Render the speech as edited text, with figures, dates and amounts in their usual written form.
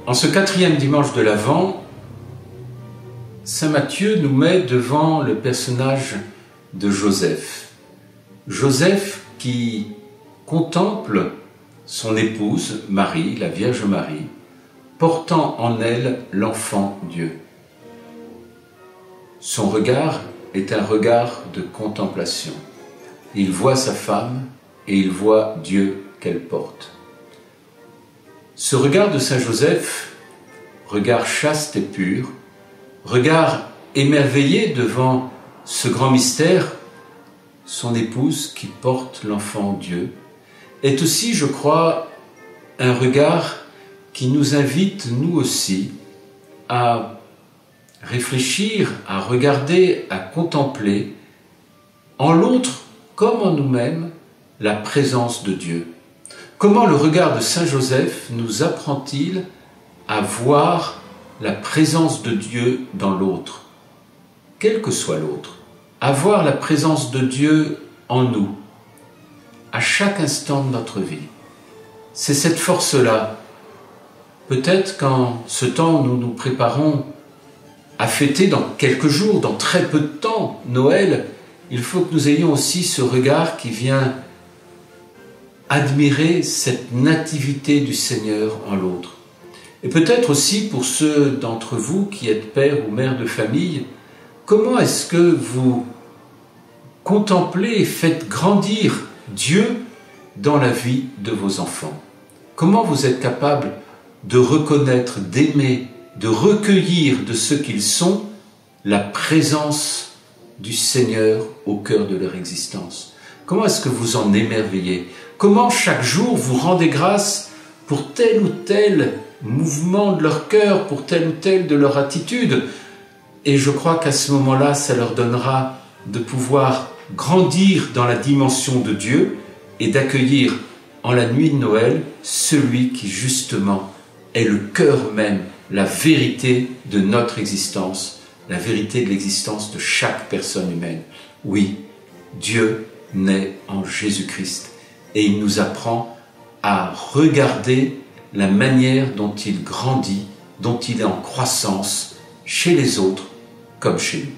En ce 4e dimanche de l'Avent, saint Matthieu nous met devant le personnage de Joseph. Joseph qui contemple son épouse Marie, la Vierge Marie, portant en elle l'enfant Dieu. Son regard est un regard de contemplation. Il voit sa femme et il voit Dieu qu'elle porte. Ce regard de saint Joseph, regard chaste et pur, regard émerveillé devant ce grand mystère, son épouse qui porte l'enfant Dieu, est aussi, je crois, un regard qui nous invite, nous aussi, à réfléchir, à regarder, à contempler, en l'autre comme en nous-mêmes, la présence de Dieu. Comment le regard de saint Joseph nous apprend-il à voir la présence de Dieu dans l'autre, quel que soit l'autre, à voir la présence de Dieu en nous, à chaque instant de notre vie. C'est cette force-là. Peut-être qu'en ce temps, nous nous préparons à fêter dans quelques jours, dans très peu de temps, Noël, il faut que nous ayons aussi ce regard qui vient admirer cette nativité du Seigneur en l'autre. Et peut-être aussi pour ceux d'entre vous qui êtes père ou mère de famille, comment est-ce que vous contemplez et faites grandir Dieu dans la vie de vos enfants? Comment vous êtes capable de reconnaître, d'aimer, de recueillir de ce qu'ils sont la présence du Seigneur au cœur de leur existence? Comment est-ce que vous en émerveillez? Comment chaque jour vous rendez grâce pour tel ou tel mouvement de leur cœur, pour telle ou telle de leur attitude? Et je crois qu'à ce moment-là, ça leur donnera de pouvoir grandir dans la dimension de Dieu et d'accueillir en la nuit de Noël celui qui justement est le cœur même, la vérité de notre existence, la vérité de l'existence de chaque personne humaine. Oui, Dieu naît en Jésus-Christ et il nous apprend à regarder la manière dont il grandit, dont il est en croissance chez les autres comme chez nous.